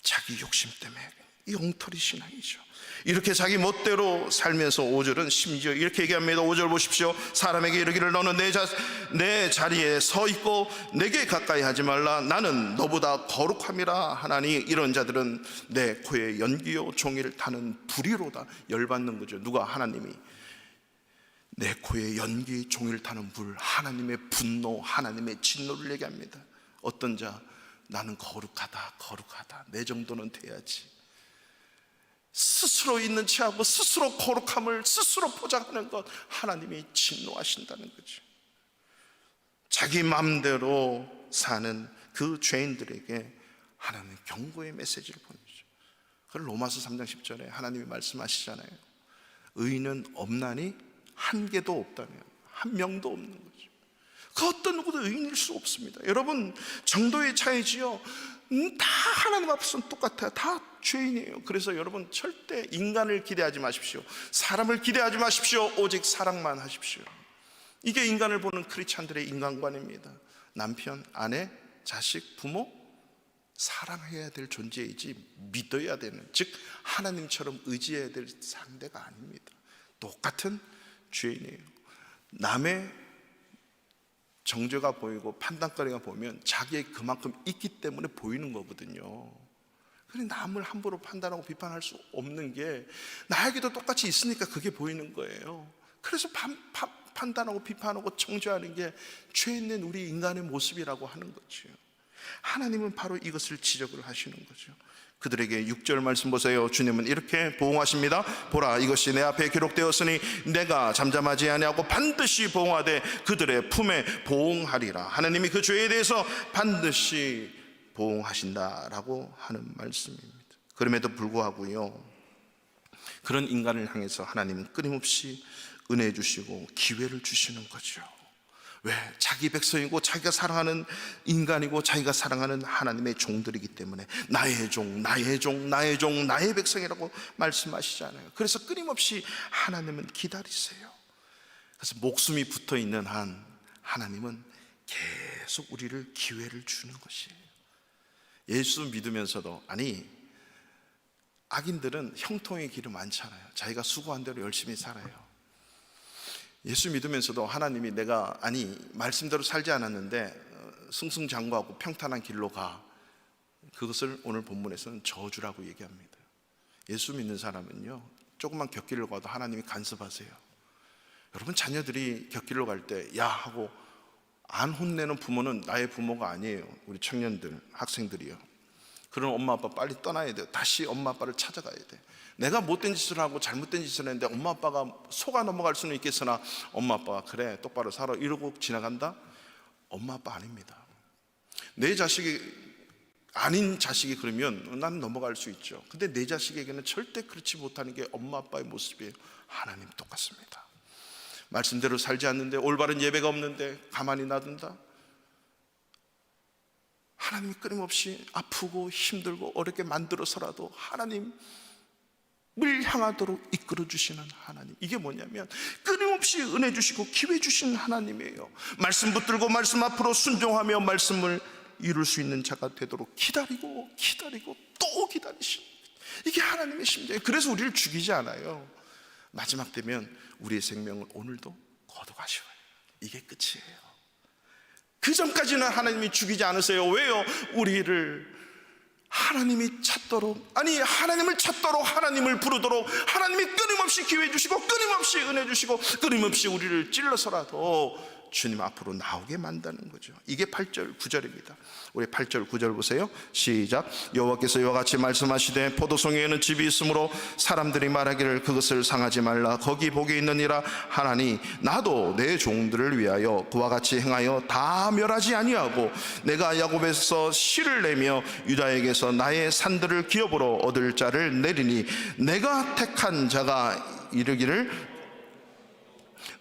자기 욕심 때문에. 이 엉터리 신앙이죠. 이렇게 자기 멋대로 살면서 5절은 심지어 이렇게 얘기합니다. 5절 보십시오. 사람에게 이르기를 너는 내 자리에 서 있고 내게 가까이 하지 말라. 나는 너보다 거룩함이라 하나니 이런 자들은 내 코에 연기요 종이를 타는 불이로다. 열받는 거죠. 누가? 하나님이. 내 코에 연기 종이를 타는 불, 하나님의 분노, 하나님의 진노를 얘기합니다. 어떤 자? 나는 거룩하다, 거룩하다. 내 정도는 돼야지. 스스로 있는 체하고 스스로 거룩함을 스스로 포장하는 것, 하나님이 진노하신다는 거죠. 자기 마음대로 사는 그 죄인들에게 하나님은 경고의 메시지를 보내죠. 그걸 로마서 3장 10절에 하나님이 말씀하시잖아요. 의인은 없나니 한 개도 없다면, 한 명도 없는 거죠. 그 어떤 누구도 의인일 수 없습니다. 여러분, 정도의 차이지요. 다 하나님 앞에서는 똑같아요. 다 죄인이에요. 그래서 여러분 절대 인간을 기대하지 마십시오. 사람을 기대하지 마십시오. 오직 사랑만 하십시오. 이게 인간을 보는 크리스찬들의 인간관입니다. 남편, 아내, 자식, 부모 사랑해야 될 존재이지 믿어야 되는, 즉 하나님처럼 의지해야 될 상대가 아닙니다. 똑같은 죄인이에요. 남의 정죄가 보이고 판단거리가 보면 자기에게 그만큼 있기 때문에 보이는 거거든요. 그래, 남을 함부로 판단하고 비판할 수 없는 게 나에게도 똑같이 있으니까 그게 보이는 거예요. 그래서 판단하고 비판하고 정죄하는 게 죄 있는 우리 인간의 모습이라고 하는 거죠. 하나님은 바로 이것을 지적을 하시는 거죠. 그들에게 6절 말씀 보세요. 주님은 이렇게 보응하십니다. 보라, 이것이 내 앞에 기록되었으니 내가 잠잠하지 아니하고 반드시 보응하되 그들의 품에 보응하리라. 하나님이 그 죄에 대해서 반드시 보응하신다라고 하는 말씀입니다. 그럼에도 불구하고요, 그런 인간을 향해서 하나님은 끊임없이 은혜 주시고 기회를 주시는 거죠. 왜? 자기 백성이고 자기가 사랑하는 인간이고 자기가 사랑하는 하나님의 종들이기 때문에 나의 종, 나의 종, 나의 종, 나의 백성이라고 말씀하시잖아요. 그래서 끊임없이 하나님은 기다리세요. 그래서 목숨이 붙어있는 한 하나님은 계속 우리를 기회를 주는 것이에요. 예수 믿으면서도, 아니 악인들은 형통의 길이 많잖아요. 자기가 수고한 대로 열심히 살아요. 예수 믿으면서도 하나님이 내가 말씀대로 살지 않았는데 승승장구하고 평탄한 길로 가, 그것을 오늘 본문에서는 저주라고 얘기합니다. 예수 믿는 사람은요, 조금만 곁길을 가도 하나님이 간섭하세요. 여러분, 자녀들이 곁길로 갈 때 야 하고 안 혼내는 부모는 나의 부모가 아니에요. 우리 청년들, 학생들이요. 그런 엄마 아빠 빨리 떠나야 돼요. 다시 엄마 아빠를 찾아가야 돼요. 내가 못된 짓을 하고 잘못된 짓을 했는데 엄마 아빠가 속아 넘어갈 수는 있겠으나 엄마 아빠가 그래 똑바로 살아 이러고 지나간다? 엄마 아빠 아닙니다. 내 자식이 아닌 자식이 그러면 난 넘어갈 수 있죠. 근데 내 자식에게는 절대 그렇지 못하는 게 엄마 아빠의 모습이에요. 하나님 똑같습니다. 말씀대로 살지 않는데, 올바른 예배가 없는데 가만히 놔둔다? 하나님이 끊임없이 아프고 힘들고 어렵게 만들어서라도 하나님을 향하도록 이끌어 주시는 하나님, 이게 뭐냐면 끊임없이 은혜 주시고 기회 주시는 하나님이에요. 말씀 붙들고 말씀 앞으로 순종하며 말씀을 이룰 수 있는 자가 되도록 기다리고 또 기다리시는, 이게 하나님의 심정이에요. 그래서 우리를 죽이지 않아요. 마지막 되면 우리의 생명을 오늘도 거두가시어요. 이게 끝이에요. 그 전까지는 하나님이 죽이지 않으세요. 왜요? 우리를 하나님을 찾도록 하나님을 부르도록 하나님이 끊임없이 기회 주시고 끊임없이 은혜 주시고 끊임없이 우리를 찔러서라도 주님 앞으로 나오게 만드는 거죠. 이게 8절 9절입니다 우리 8절 9절 보세요. 시작. 여호와께서 이와 같이 말씀하시되 포도송이에는 즙이 있으므로 사람들이 말하기를 그것을 상하지 말라. 거기 복이 있느니라 하나니 나도 내 종들을 위하여 그와 같이 행하여 다 멸하지 아니하고 내가 야곱에서 씨를 내며 유다에게서 나의 산들을 기업으로 얻을 자를 내리니 내가 택한 자가 이르기를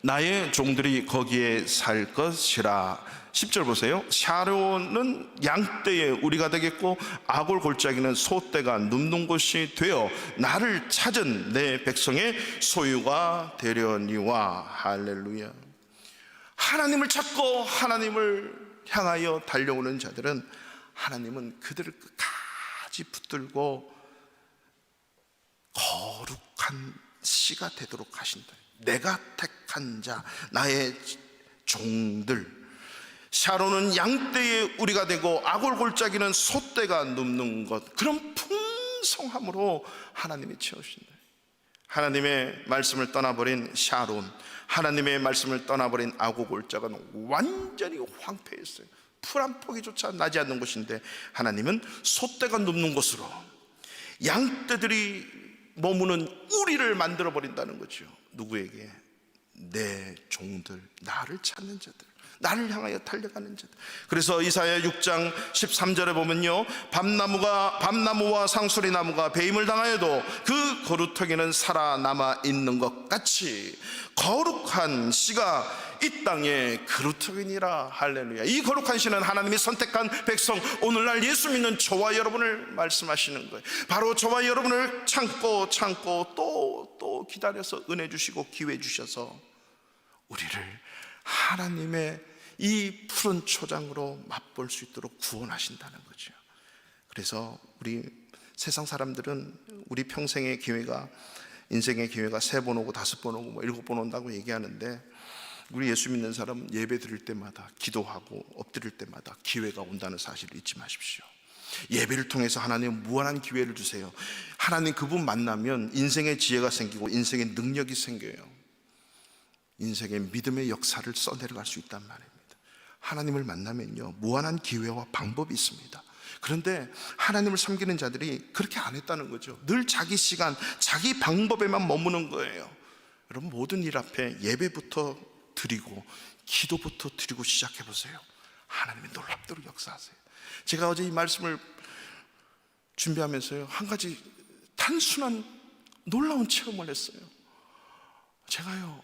나의 종들이 거기에 살 것이라. 10절 보세요. 샤론은 양떼의 우리가 되겠고 아골 골짜기는 소떼가 눕는 곳이 되어 나를 찾은 내 백성의 소유가 되려니와. 할렐루야. 하나님을 찾고 하나님을 향하여 달려오는 자들은 하나님은 그들을 끝까지 붙들고 거룩한 씨가 되도록 하신다. 내가 택한 자, 나의 종들. 샤론은 양떼의 우리가 되고 아골 골짜기는 소떼가 눕는 것, 그런 풍성함으로 하나님이 채우신다. 하나님의 말씀을 떠나버린 샤론, 하나님의 말씀을 떠나버린 아골 골짜기는 완전히 황폐했어요. 풀 한 포기조차 나지 않는 곳인데 하나님은 소떼가 눕는 곳으로 양떼들이 머무는 우리를 만들어 버린다는 거죠. 누구에게? 내 종들, 나를 찾는 자들, 나를 향하여 달려가는 자들. 그래서 이사야 6장 13절에 보면요, 밤나무와 상수리나무가 배임을 당하여도 그 거루터기는 살아남아 있는 것 같이 거룩한 씨가 이 땅에 거루터기니라. 할렐루야. 이 거룩한 씨는 하나님이 선택한 백성, 오늘날 예수 믿는 저와 여러분을 말씀하시는 거예요. 바로 저와 여러분을 참고 또 기다려서 은혜 주시고 기회 주셔서 우리를 하나님의 이 푸른 초장으로 맛볼 수 있도록 구원하신다는 거죠. 그래서 우리 세상 사람들은 우리 평생의 기회가, 인생의 기회가 3번 오고 5번 오고 7번 온다고 얘기하는데, 우리 예수 믿는 사람은 예배 드릴 때마다, 기도하고 엎드릴 때마다 기회가 온다는 사실을 잊지 마십시오. 예배를 통해서 하나님 무한한 기회를 주세요. 하나님 그분 만나면 인생의 지혜가 생기고 인생의 능력이 생겨요. 인생의 믿음의 역사를 써내려갈 수 있단 말입니다. 하나님을 만나면요, 무한한 기회와 방법이 있습니다. 그런데 하나님을 섬기는 자들이 그렇게 안 했다는 거죠. 늘 자기 시간, 자기 방법에만 머무는 거예요. 여러분, 모든 일 앞에 예배부터 드리고 기도부터 드리고 시작해 보세요. 하나님이 놀랍도록 역사하세요. 제가 어제 이 말씀을 준비하면서요, 한 가지 단순한 놀라운 체험을 했어요. 제가요,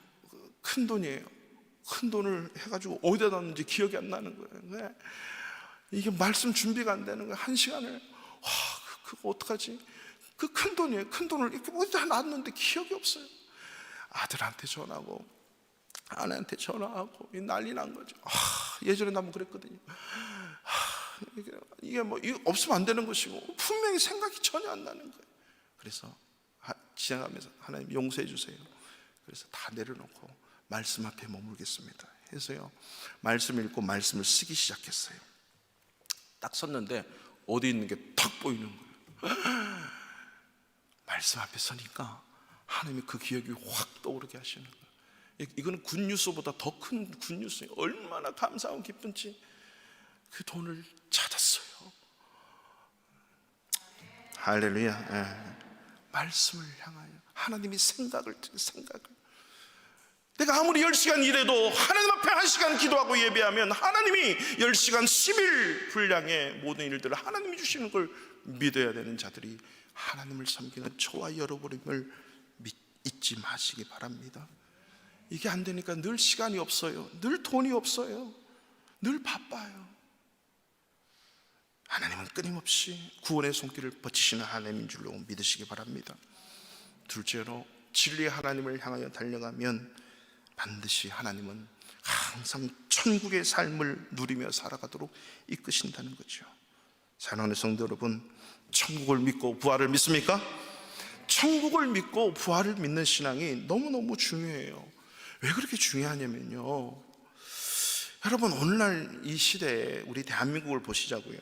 큰 돈이에요. 큰 돈을 해가지고 어디다 놨는지 기억이 안 나는 거예요. 이게 말씀 준비가 안 되는 거예요. 1시간을 그거 어떡하지? 그 큰 돈이에요. 큰 돈을 이렇게 어디다 놨는데 기억이 없어요. 아들한테 전화하고 아내한테 전화하고 난리 난 거죠. 예전에 나면 그랬거든요. 이게 이거 없으면 안 되는 것이고 분명히 생각이 전혀 안 나는 거예요. 그래서 지나가면서 하나님 용서해 주세요. 그래서 다 내려놓고 말씀 앞에 머물겠습니다 해서요, 말씀 읽고 말씀을 쓰기 시작했어요. 딱 섰는데 어디 있는 게 탁 보이는 거예요. 말씀 앞에 서니까 하나님이 그 기억이 확 떠오르게 하시는 거예요. 이거는 굿뉴스보다 더 큰 굿뉴스예요. 얼마나 감사하고 기쁜지. 그 돈을 찾았어요. 할렐루야. 말씀을 향하여 하나님이 생각을 내가 아무리 10시간 일해도 하나님 앞에 1시간 기도하고 예배하면 하나님이 10시간 10일 분량의 모든 일들을 하나님이 주시는 걸 믿어야 되는 자들이 하나님을 섬기는 저와 여러분임을 잊지 마시기 바랍니다. 이게 안 되니까 늘 시간이 없어요. 늘 돈이 없어요. 늘 바빠요. 하나님은 끊임없이 구원의 손길을 뻗치시는 하나님인 줄로 믿으시기 바랍니다. 둘째로, 진리의 하나님을 향하여 달려가면 반드시 하나님은 항상 천국의 삶을 누리며 살아가도록 이끄신다는 거죠. 사랑하는 성도 여러분, 천국을 믿고 부활을 믿습니까? 천국을 믿고 부활을 믿는 신앙이 너무너무 중요해요. 왜 그렇게 중요하냐면요, 여러분, 오늘날 이 시대에 우리 대한민국을 보시자고요.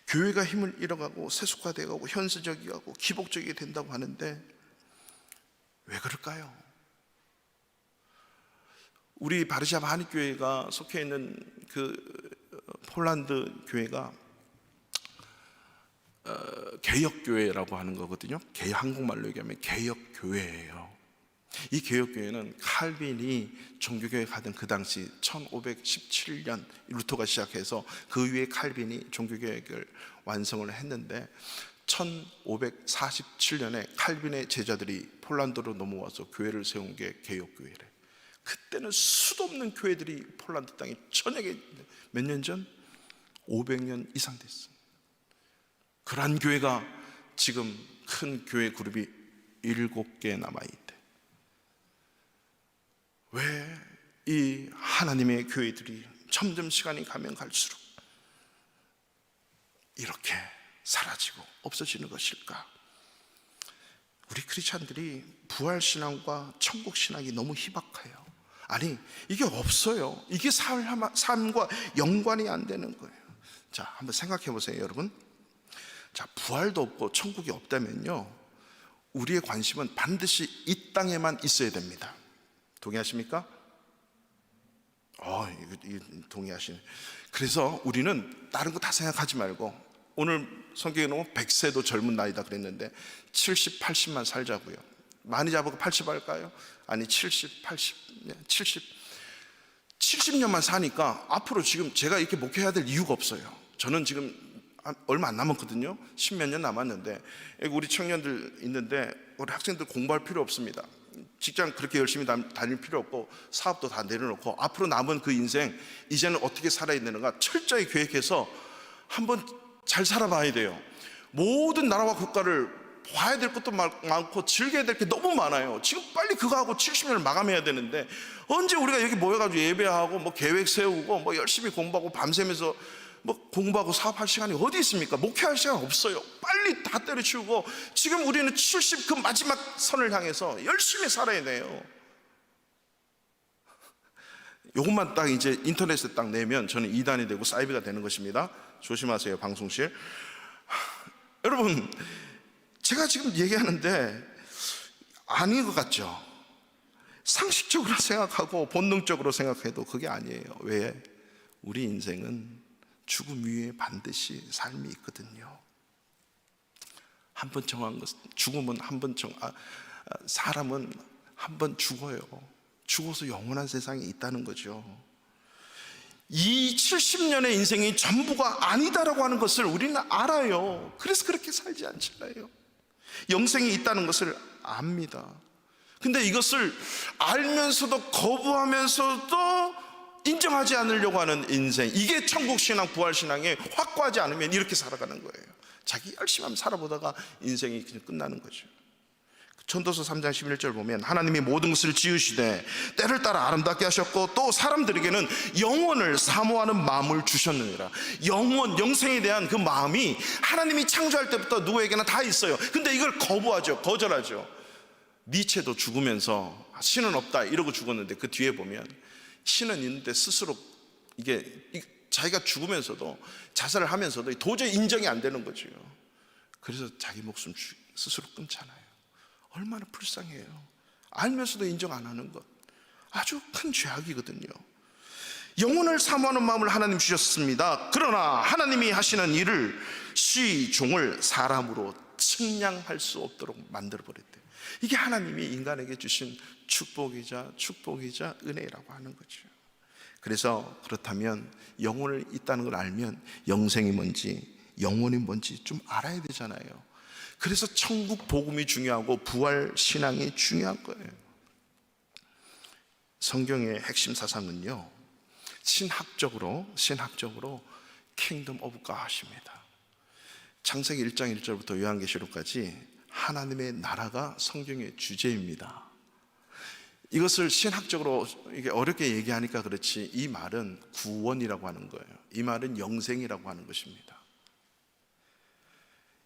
교회가 힘을 잃어가고 세속화되고 현실적이고 기복적이 된다고 하는데 왜 그럴까요? 우리 바르샤바 한인교회가 속해 있는 그 폴란드 교회가 개혁교회라고 하는 거거든요. 한국말로 얘기하면 개혁교회예요. 이 개혁교회는 칼빈이 종교교회 가던 그 당시 1517년 루터가 시작해서 그 위에 칼빈이 종교개혁을 완성을 했는데 1547년에 칼빈의 제자들이 폴란드로 넘어와서 교회를 세운 게 개혁교회래. 그때는 수도 없는 교회들이 폴란드 땅에 천여개, 몇 년 전? 500년 이상 됐어요. 그러한 교회가 지금 큰 교회 그룹이 7개 남아있대. 왜 이 하나님의 교회들이 점점 시간이 가면 갈수록 이렇게 사라지고 없어지는 것일까? 우리 크리스찬들이 부활신앙과 천국신앙이 너무 희박해요. 아니, 이게 없어요. 이게 삶과 연관이 안 되는 거예요. 자, 한번 생각해 보세요, 여러분. 자, 부활도 없고 천국이 없다면요, 우리의 관심은 반드시 이 땅에만 있어야 됩니다. 동의하십니까? 이거 동의하시네. 그래서 우리는 다른 거 다 생각하지 말고, 오늘 성경에 놓으면 100세도 젊은 나이다 그랬는데 70, 80만 살자고요. 많이 잡고 80 할까요? 아니, 70, 80, 70년만 사니까 앞으로 지금 제가 이렇게 목회해야 될 이유가 없어요. 저는 지금 얼마 안 남았거든요. 10몇 년 남았는데, 우리 청년들 있는데 우리 학생들 공부할 필요 없습니다. 직장 그렇게 열심히 다닐 필요 없고 사업도 다 내려놓고 앞으로 남은 그 인생 이제는 어떻게 살아야 되는가 철저히 계획해서 한번 잘 살아봐야 돼요. 모든 나라와 국가를 봐야 될 것도 많고 즐겨야 될 게 너무 많아요. 지금 빨리 그거 하고 70년을 마감해야 되는데 언제 우리가 여기 모여가지고 예배하고 뭐 계획 세우고 뭐 열심히 공부하고 밤새면서 뭐 공부하고 사업할 시간이 어디 있습니까? 목회할 시간 없어요. 빨리 다 때려치우고 지금 우리는 70 그 마지막 선을 향해서 열심히 살아야 돼요. 이것만 딱 이제 인터넷에 딱 내면 저는 이단이 되고 사이비가 되는 것입니다. 조심하세요, 방송실. 여러분, 제가 지금 얘기하는데 아닌 것 같죠? 상식적으로 생각하고 본능적으로 생각해도 그게 아니에요. 왜? 우리 인생은 죽음 위에 반드시 삶이 있거든요. 한 번 정한 것, 죽음은 사람은 한 번 죽어요. 죽어서 영원한 세상에 있다는 거죠. 이 70년의 인생이 전부가 아니다라고 하는 것을 우리는 알아요. 그래서 그렇게 살지 않잖아요. 영생이 있다는 것을 압니다. 근데 이것을 알면서도 거부하면서도 인정하지 않으려고 하는 인생, 이게 천국신앙, 부활신앙에 확고하지 않으면 이렇게 살아가는 거예요. 자기 열심히 하면 살아보다가 인생이 그냥 끝나는 거죠. 전도서 3장 11절 보면 하나님이 모든 것을 지으시되 때를 따라 아름답게 하셨고 또 사람들에게는 영원을 사모하는 마음을 주셨느니라. 영원, 영생에 대한 그 마음이 하나님이 창조할 때부터 누구에게나 다 있어요. 근데 이걸 거부하죠. 거절하죠. 니체도 죽으면서 신은 없다 이러고 죽었는데 그 뒤에 보면 신은 있는데 스스로 이게 자기가 죽으면서도 자살을 하면서도 도저히 인정이 안 되는 거죠. 그래서 자기 목숨 스스로 끊잖아요. 얼마나 불쌍해요. 알면서도 인정 안 하는 것, 아주 큰 죄악이거든요. 영혼을 사모하는 마음을 하나님 주셨습니다. 그러나 하나님이 하시는 일을 시종을 사람으로 측량할 수 없도록 만들어버렸대요. 이게 하나님이 인간에게 주신 축복이자 은혜라고 하는 거죠. 그래서 그렇다면 영혼을 있다는 걸 알면 영생이 뭔지, 영혼이 뭔지 좀 알아야 되잖아요. 그래서 천국 복음이 중요하고 부활 신앙이 중요한 거예요. 성경의 핵심 사상은요, 신학적으로 킹덤 오브 갓입니다. 창세기 1장 1절부터 요한계시록까지 하나님의 나라가 성경의 주제입니다. 이것을 신학적으로 이게 어렵게 얘기하니까 그렇지, 이 말은 구원이라고 하는 거예요. 이 말은 영생이라고 하는 것입니다.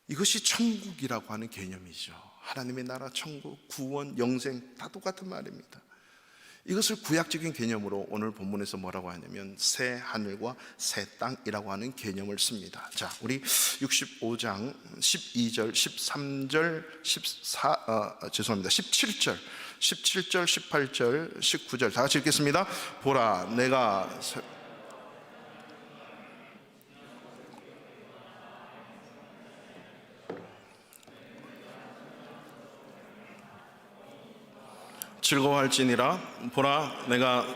이것이 천국이라고 하는 개념이죠. 하나님의 나라, 천국, 구원, 영생 다 똑같은 말입니다. 이것을 구약적인 개념으로 오늘 본문에서 뭐라고 하냐면 새 하늘과 새 땅이라고 하는 개념을 씁니다. 자, 우리 65장 12절, 13절, 17절, 18절, 19절 다 같이 읽겠습니다. 보라, 내가 즐거워할지니라. 보라, 내가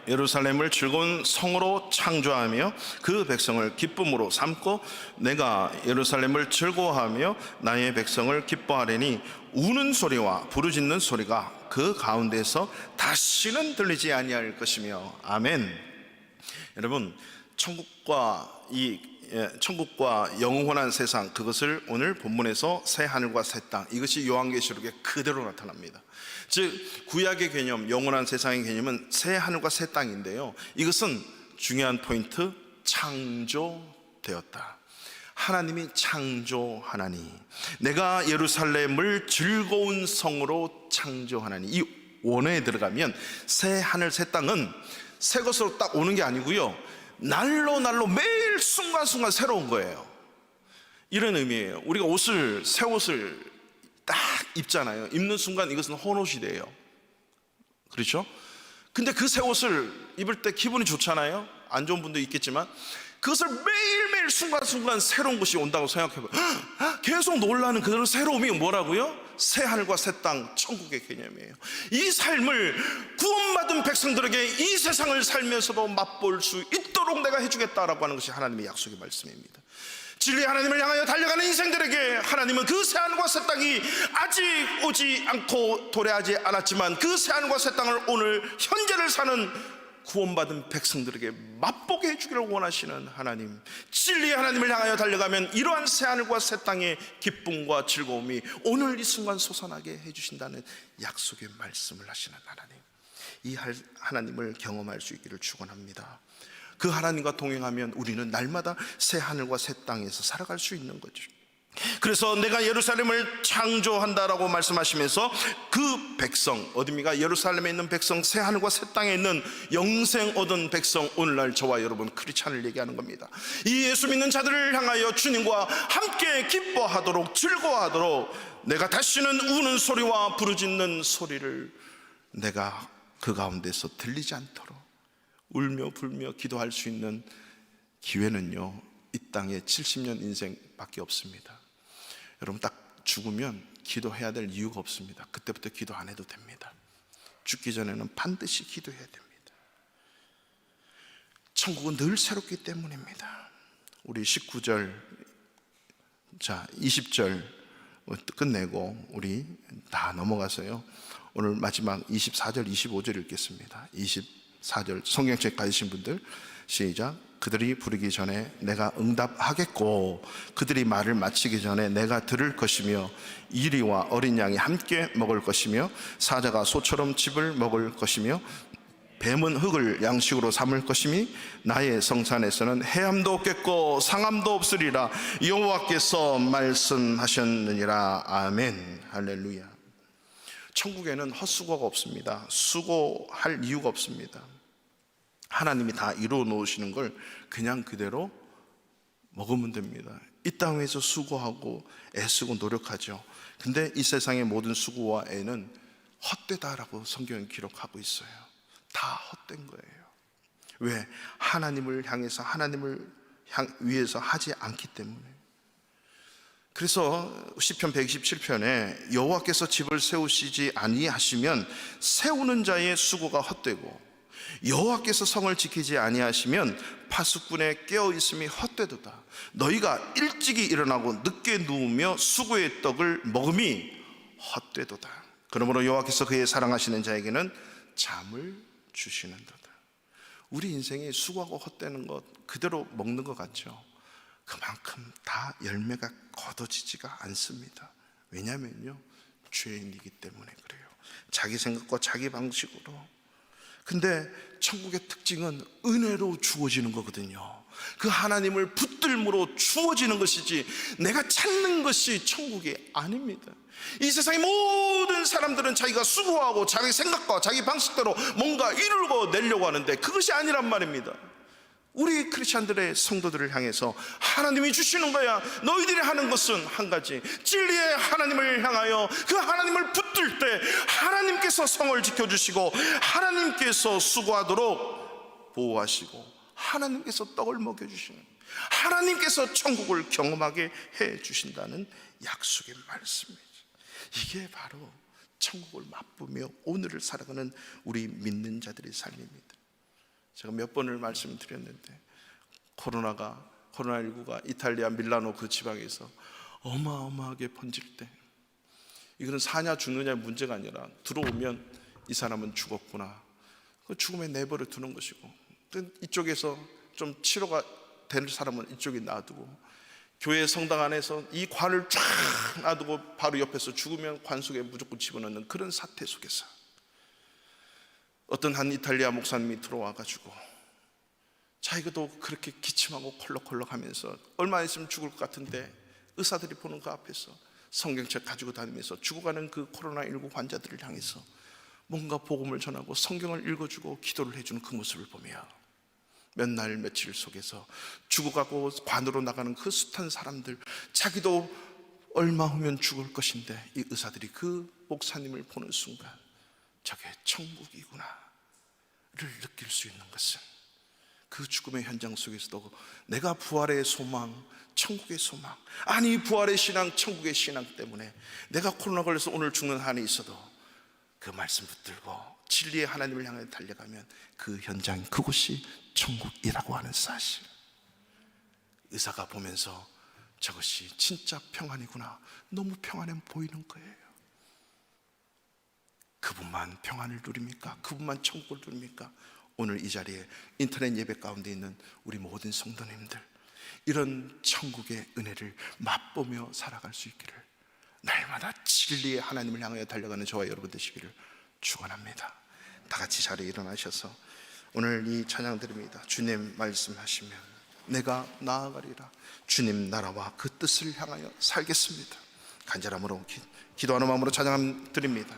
예루살렘을 즐거운 성으로 창조하며 그 백성을 기쁨으로 삼고 내가 예루살렘을 즐거워하며 나의 백성을 기뻐하리니 우는 소리와 부르짖는 소리가 그 가운데서 다시는 들리지 아니할 것이며. 아멘. 여러분, 천국과 영원한 세상, 그것을 오늘 본문에서 새 하늘과 새 땅, 이것이 요한계시록에 그대로 나타납니다. 즉 구약의 개념, 영원한 세상의 개념은 새 하늘과 새 땅인데요, 이것은 중요한 포인트, 창조되었다. 하나님이 창조하나니, 내가 예루살렘을 즐거운 성으로 창조하나니, 이 원어에 들어가면 새 하늘 새 땅은 새 것으로 딱 오는 게 아니고요, 날로 매일 순간순간 새로운 거예요. 이런 의미예요. 우리가 새 옷을 딱 입잖아요. 입는 순간 이것은 헌옷이 돼요. 그렇죠? 근데 그 새 옷을 입을 때 기분이 좋잖아요. 안 좋은 분도 있겠지만 그것을 매일매일 순간순간 새로운 것이 온다고 생각해봐요. 계속 놀라는 그런 새로움이 뭐라고요? 새 하늘과 새 땅, 천국의 개념이에요. 이 삶을 구원받은 백성들에게 이 세상을 살면서도 맛볼 수 있도록 내가 해주겠다라고 하는 것이 하나님의 약속의 말씀입니다. 진리의 하나님을 향하여 달려가는 인생들에게 하나님은 그 새하늘과 새 땅이 아직 오지 않고 도래하지 않았지만 그 새하늘과 새 땅을 오늘 현재를 사는 구원받은 백성들에게 맛보게 해주기를 원하시는 하나님, 진리의 하나님을 향하여 달려가면 이러한 새하늘과 새 땅의 기쁨과 즐거움이 오늘 이 순간 솟아나게 해주신다는 약속의 말씀을 하시는 하나님, 이 하나님을 경험할 수 있기를 축원합니다. 그 하나님과 동행하면 우리는 날마다 새 하늘과 새 땅에서 살아갈 수 있는 거죠. 그래서 내가 예루살렘을 창조한다라고 말씀하시면서 그 백성, 어디입니까? 예루살렘에 있는 백성, 새 하늘과 새 땅에 있는 영생 얻은 백성, 오늘날 저와 여러분 크리스찬을 얘기하는 겁니다. 이 예수 믿는 자들을 향하여 주님과 함께 기뻐하도록, 즐거워하도록, 내가 다시는 우는 소리와 부르짖는 소리를 내가 그 가운데서 들리지 않도록 울며 불며 기도할 수 있는 기회는요, 이 땅에 70년 인생밖에 없습니다. 여러분, 딱 죽으면 기도해야 될 이유가 없습니다. 그때부터 기도 안 해도 됩니다. 죽기 전에는 반드시 기도해야 됩니다. 천국은 늘 새롭기 때문입니다. 우리 19절, 자 20절 끝내고 우리 다 넘어가서요, 오늘 마지막 24절 25절 읽겠습니다. 24절 성경책 가지신 분들 시작. 그들이 부르기 전에 내가 응답하겠고 그들이 말을 마치기 전에 내가 들을 것이며 이리와 어린 양이 함께 먹을 것이며 사자가 소처럼 즙을 먹을 것이며 뱀은 흙을 양식으로 삼을 것이니 나의 성산에서는 해함도 없겠고 상함도 없으리라 여호와께서 말씀하셨느니라. 아멘. 할렐루야. 천국에는 헛수고가 없습니다. 수고할 이유가 없습니다. 하나님이 다 이루어 놓으시는 걸 그냥 그대로 먹으면 됩니다. 이 땅에서 수고하고 애쓰고 노력하죠. 근데 이 세상의 모든 수고와 애는 헛되다라고 성경은 기록하고 있어요. 다 헛된 거예요. 왜? 하나님을 향해서 하나님을 위해서 하지 않기 때문에. 그래서 시편 127편에 여호와께서 집을 세우시지 아니하시면 세우는 자의 수고가 헛되고 여호와께서 성을 지키지 아니하시면 파수꾼의 깨어있음이 헛되도다. 너희가 일찍이 일어나고 늦게 누우며 수고의 떡을 먹음이 헛되도다. 그러므로 여호와께서 그의 사랑하시는 자에게는 잠을 주시는도다. 우리 인생이 수고하고 헛되는 것 그대로 먹는 것 같죠. 그만큼 다 열매가 거둬지지가 않습니다. 왜냐면요, 죄인이기 때문에 그래요. 자기 생각과 자기 방식으로. 근데 천국의 특징은 은혜로 주어지는 거거든요. 그 하나님을 붙들므로 주어지는 것이지 내가 찾는 것이 천국이 아닙니다. 이 세상의 모든 사람들은 자기가 수고하고 자기 생각과 자기 방식대로 뭔가 이루고 내려고 하는데 그것이 아니란 말입니다. 우리 크리스찬들의 성도들을 향해서 하나님이 주시는 거야. 너희들이 하는 것은 한 가지, 진리의 하나님을 향하여 그 하나님을 붙들 때 하나님께서 성을 지켜주시고 하나님께서 수고하도록 보호하시고 하나님께서 떡을 먹여주시는, 하나님께서 천국을 경험하게 해주신다는 약속의 말씀이죠. 이게 바로 천국을 맛보며 오늘을 살아가는 우리 믿는 자들의 삶입니다. 제가 몇 번을 말씀드렸는데 코로나19가 이탈리아 밀라노 그 지방에서 어마어마하게 번질 때 이거는 사냐 죽느냐의 문제가 아니라 들어오면 이 사람은 죽었구나, 그 죽음에 내버려 두는 것이고, 이쪽에서 좀 치료가 될 사람은 이쪽에 놔두고 교회 성당 안에서 이 관을 쫙 놔두고 바로 옆에서 죽으면 관 속에 무조건 집어넣는 그런 사태 속에서 어떤 한 이탈리아 목사님이 들어와가지고 자기도 그렇게 기침하고 콜록콜록하면서 얼마 있으면 죽을 것 같은데 의사들이 보는 그 앞에서 성경책 가지고 다니면서 죽어가는 그 코로나19 환자들을 향해서 뭔가 복음을 전하고 성경을 읽어주고 기도를 해주는 그 모습을 보며 몇 날 며칠 속에서 죽어가고 관으로 나가는 그 숱한 사람들, 자기도 얼마 후면 죽을 것인데 이 의사들이 그 목사님을 보는 순간 저게 천국이구나를 느낄 수 있는 것은 그 죽음의 현장 속에서도 내가 부활의 소망, 천국의 소망, 아니 부활의 신앙, 천국의 신앙 때문에 내가 코로나 걸려서 오늘 죽는 한이 있어도 그 말씀 붙들고 진리의 하나님을 향해 달려가면 그 현장, 그곳이 천국이라고 하는 사실, 의사가 보면서 저것이 진짜 평안이구나, 너무 평안해 보이는 거예요. 그분만 평안을 누립니까? 그분만 천국을 누립니까? 오늘 이 자리에 인터넷 예배 가운데 있는 우리 모든 성도님들, 이런 천국의 은혜를 맛보며 살아갈 수 있기를, 날마다 진리의 하나님을 향하여 달려가는 저와 여러분 되시기를 축원합니다. 다 같이 자리에 일어나셔서 오늘 이 찬양 드립니다. 주님 말씀하시면 내가 나아가리라. 주님 나라와 그 뜻을 향하여 살겠습니다. 간절함으로 기도하는 마음으로 찬양 드립니다.